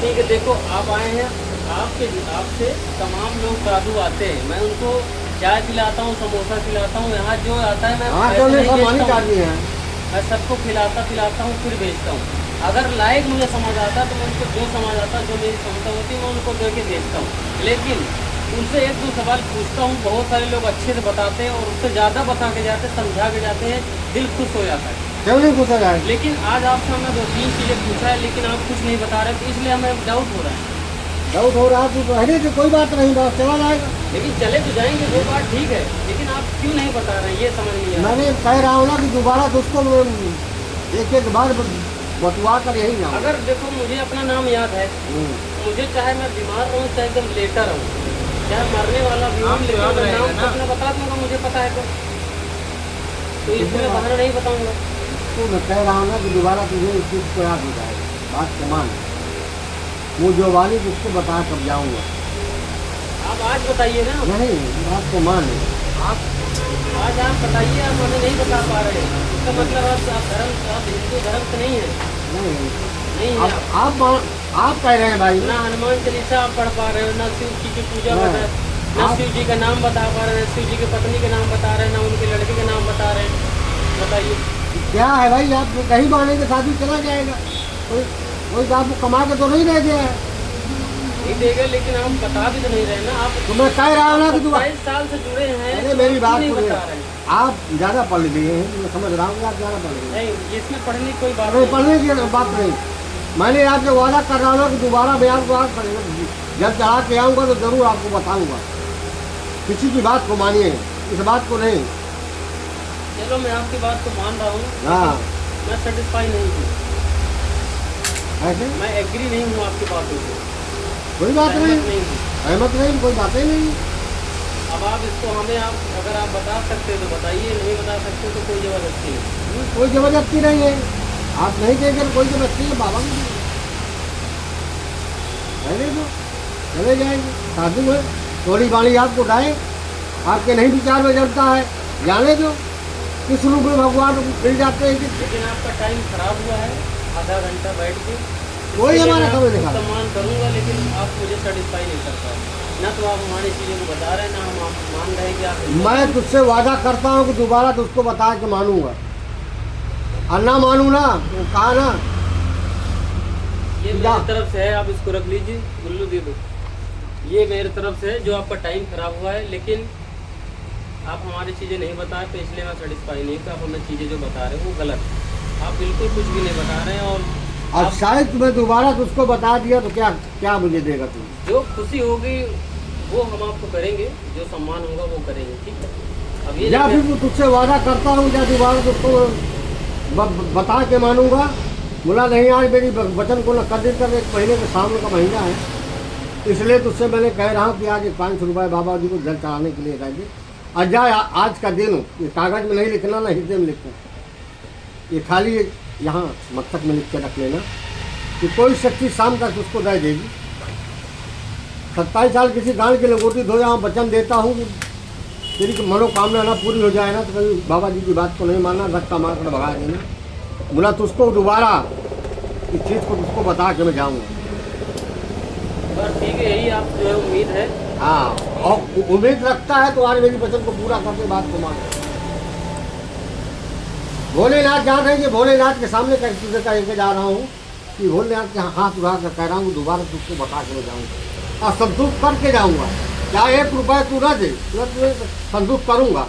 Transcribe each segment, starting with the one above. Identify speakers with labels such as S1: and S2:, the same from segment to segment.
S1: ठीक है, देखो आप आए हैं, आपसे तमाम लोग साधु आते हैं, मैं उनको चाय पिलाता हूँ, समोसा खिलाता हूँ, यहाँ जो आता है मैं
S2: तो
S1: पैसे नहीं
S2: सम्मानित
S1: बेचता हूँ,
S2: आदमी है।
S1: मैं सबको खिलाता पिलाता हूँ फिर बेचता हूँ। अगर लायक मुझे समझ आता तो मैं उनको जो समझ आता, जो मेरी क्षमता होती है मैं उनको दे के बेचता हूँ। लेकिन उनसे एक दो सवाल पूछता हूँ, बहुत सारे लोग अच्छे से बताते हैं और उससे ज़्यादा बता के जाते हैं, समझा के जाते हैं, दिल खुश हो जाता है।
S2: क्यों नहीं पूछा जाए?
S1: लेकिन आज आपसे हमने 2-3 चीज़ें पूछा है, लेकिन आप कुछ नहीं बता रहे, तो इसलिए हमें डाउट हो रहा है।
S2: डाउट हो रहा है तो रहने की कोई बात नहीं, बस चला जाएगा।
S1: लेकिन चले तो जाएंगे, वो बात ठीक है, लेकिन आप क्यों नहीं बता रहे हैं ये समझ नहीं आ रहा।
S2: मैंने कह रहा हूँ ना कि दोबारा तो उसको एक एक बार बतवा कर यही ना।
S1: अगर देखो मुझे अपना नाम याद है, मुझे चाहे मैं बीमार रहूँ चाहे एकदम लेटा रहूँ, चाहे मरने वाला भी हूँ, लेकिन मैं नाम तो अपना बता दूंगा, मुझे पता है तो इसमें बहाना नहीं बताऊंगा।
S2: तो मैं कह रहा हूँ ना कि दोबारा तुझे इस चीज़ को याद हो जाएगा, बात को मान। वो जो वाली उसको बता कब जाऊँगा।
S1: आप आज बताइए ना।
S2: नहीं, बात को मान।
S1: आप आज आप बताइए, आप हमें नहीं बता पा रहे हैं, इसका मतलब आप हिंदू धर्म से नहीं है। नहीं है
S2: आप कह रहे हैं भाई
S1: ना हनुमान चालीसा आप पढ़ पा रहे हो, ना शिव जी की पूजा बता, ना शिव जी का नाम बता पा रहे हैं, ना शिव जी की पत्नी के नाम बता रहे हैं, ना उनके लड़के के नाम बता रहे हैं। बताइए
S2: क्या है भाई, आप कहीं बहाने के साथ ही चला जाएगा। कोई आपको कमा के तो नहीं दे दिया है।
S1: नहीं देगा, लेकिन हम बता भी तो नहीं रहे ना। आप
S2: तो मैं कह रहा हूँ ना कि
S1: 22 साल से जुड़े हैं।
S2: अरे मेरी बात
S1: नहीं
S2: सुनिए,
S1: बता रहे हैं।
S2: आप ज़्यादा पढ़ लिए हैं, मैं समझ रहा हूँ आप ज़्यादा पढ़ लिए।
S1: नहीं, इसमें पढ़ने की कोई बात
S2: नहीं,
S1: नहीं।
S2: पढ़ने की बात नहीं। मैंने आपसे वादा कर रहा हूँ कि दोबारा मैं आपको जब चढ़ा के आऊँगा तो ज़रूर आपको बताऊँगा। किसी की बात को मानिए, इस बात को नहीं।
S1: चलो मैं आपकी बात को मान रहा हूँ,
S2: हाँ,
S1: मैं सेटिस्फाई नहीं हूँ,
S2: ऐसे
S1: मैं एग्री नहीं हूँ आपकी बातों से।
S2: कोई बात नहीं,
S1: सहमत नहीं हूँ।
S2: सहमत नहीं, कोई बात ही नहीं।
S1: अब आप इसको हमें अगर आप बता सकते तो बताइए, नहीं बता सकते तो कोई जबरदस्ती नहीं।
S2: कोई जबरदस्ती नहीं है, आप नहीं कहेंगे कोई जबरदस्ती है। बाबा की पहले तो चले जाएंगे, साधु है, थोड़ी बाणी आपको उठाए, आपके नहीं विचार में जमता है, जाने दो। किस रूप में भगवान मिल जाते हैं।
S1: लेकिन आपका टाइम खराब हुआ है, आधा घंटा बैठ के
S2: कोई हमारा समय नहीं खा।
S1: सम्मान करूंगा, लेकिन आप मुझे सेटिस्फाई नहीं कर पाए ना। तो आप हमारी चीज़ों को बता रहे हैं ना, हम मान रहे हैं कि आप।
S2: मैं तुझसे वादा करता हूँ कि दोबारा तुझको बता के मानूंगा, और ना मानू ना तो कहा ना।
S1: ये मेरी तरफ से है, आप इसको रख लीजिए, गुल्लू दे दो। ये मेरी तरफ से है, जो आपका टाइम खराब हुआ है, लेकिन आप हमारी चीज़ें नहीं बताए तो इसलिए मैं सेटिस्फाई नहीं हूँ। आप हमें चीज़ें जो बता रहे हो वो गलत है, आप बिल्कुल कुछ भी नहीं बता रहे हैं। और
S2: अब शायद तुम्हें दोबारा तुझको बता दिया तो क्या क्या मुझे देगा तुम?
S1: जो खुशी होगी वो हम आपको करेंगे, जो सम्मान होगा वो करेंगे, ठीक है। अब ये
S2: या फिर मैं तुझसे वादा करता हूँ या दोबारा तुझको बता के मानूंगा। बोला नहीं, आज मेरी वचन को न कर कर, 1 महीने के सामने का महीना है, इसलिए तुझसे मैंने कह रहा हूँ कि आज 500 रुपये बाबा जी को जल चढ़ाने के लिए चाहिए। और जा आज का दिन ये कागज़ में नहीं लिखना, ना हृदय में लिखना, ये खाली यहाँ मस्तक में लिख के रख लेना कि कोई शक्ति शाम तक उसको दे देगी। 27 साल किसी गांव की लंगोटी धो यहाँ वचन देता हूँ कि तेरी मनोकामना ना पूरी हो जाए ना तो कभी बाबा जी की बात को नहीं मानना, धक्का मार कर भगा देना। बोला तुझको दोबारा इस चीज़ को तुझको बता के मैं जाऊँगा।
S1: बस ठीक है, यही आप जो है उम्मीद है।
S2: हाँ, और उम्मीद रखता है तो आज मेरी वचन को पूरा करके बात को मान। भोलेनाथ जान रहे हैं कि भोलेनाथ के सामने तुझे कह के जा रहा हूँ कि भोलेनाथ के हाथ उठा कर कह रहा हूँ दोबारा तुझको बता के मैं जाऊँगा और संतुष्ट करके जाऊँगा। क्या 1 रुपये तू न दे, मैं तुझे संतुष्ट करूँगा।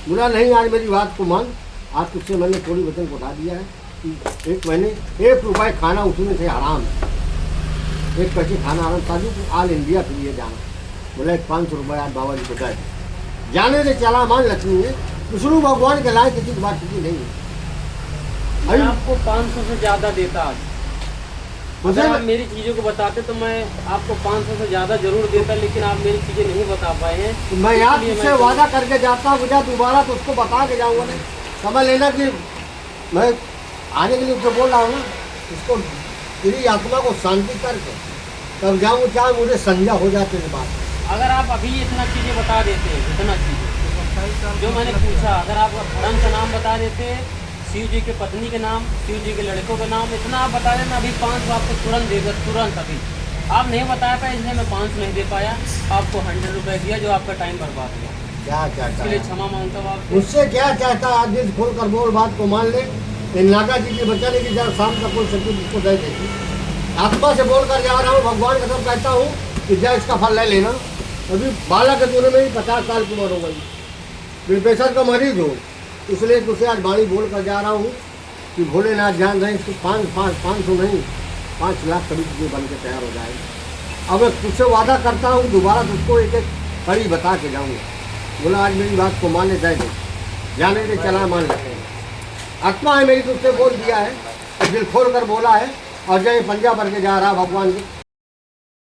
S2: बोला नहीं, आज मेरी बात को मान। आज तुझसे मैंने थोड़ी वचन को उठा दिया है कि 1 महीने 1 रुपये खाना उसमें से हराम, 1 पैसे खाना हराम। साधु तो ऑल इंडिया के लिए जाना। बोला 500 रुपये आज बाबा जी को दे जाने दे, चला मान लक्ष्मी है। विष्णु भगवान के लायक किसी की बात किसी नहीं है।
S1: मैं आपको 500 से ज़्यादा देता आज। अगर आप मेरी चीज़ों को बताते तो मैं आपको 500 से ज़्यादा जरूर देता, लेकिन आप मेरी चीज़ें नहीं बता पाए हैं।
S2: तो मैं यार तुझसे वादा करके जाता हूँ, मुझे दोबारा तो उसको बता के जाऊँगा। नहीं समझ लेना कि मैं आने के लिए उसको बोल रहा हूँ ना, इसको तेरी आत्मा को शांति करके तब जाऊँ, चाहे मुझे संज्ञा हो जाती है बात।
S1: अगर आप अभी इतना चीज़ें बता देते, इतना चीज़ें जो मैंने पूछा, अगर आप धर्म का नाम बता देते, शिव जी के पत्नी के नाम, शिव जी के लड़कों के नाम, इतना आप बता देना, अभी 500 आपको तुरंत देगा, तुरंत अभी। आप नहीं बता पाए इसलिए मैं 500 नहीं दे पाया, आपको 100 रुपये दिया जो आपका टाइम बर्बाद हुआ।
S2: क्या चाहता
S1: इसके लिए
S2: है
S1: क्षमा मांगता हूँ आपसे।
S2: उससे क्या चाहता है? आज दिल खोल कर बोल, बात को मान ले। इन नागा जी की बचाने की जब शाम का कोई शक्ति उसको दे देगी। आत्मा से बोल कर जा रहा हूँ, भगवान का सब कहता हूँ कि जय इसका फल ले लेना। अभी बालक के तूने में ही 50 साल की उम्र हो गई, दिल प्रेशर का मरीज हो, इसलिए तुझसे आज बाणी बोल कर जा रहा हूँ कि भोलेनाथ ध्यान रहे, इसको 500 नहीं 5 लाख कभी तुझे बन के तैयार हो जाएगी। अब मैं तुझसे वादा करता हूँ दोबारा तुझको एक एक कड़ी बता के जाऊँगा। बोला आज मेरी बात को माने दे दे, जाने दे, चला मान लेते हैं। आत्मा है मेरी, तुझसे बोल दिया है, दिल खोल कर बोला है, और जय पंजा भर के जा रहा भगवान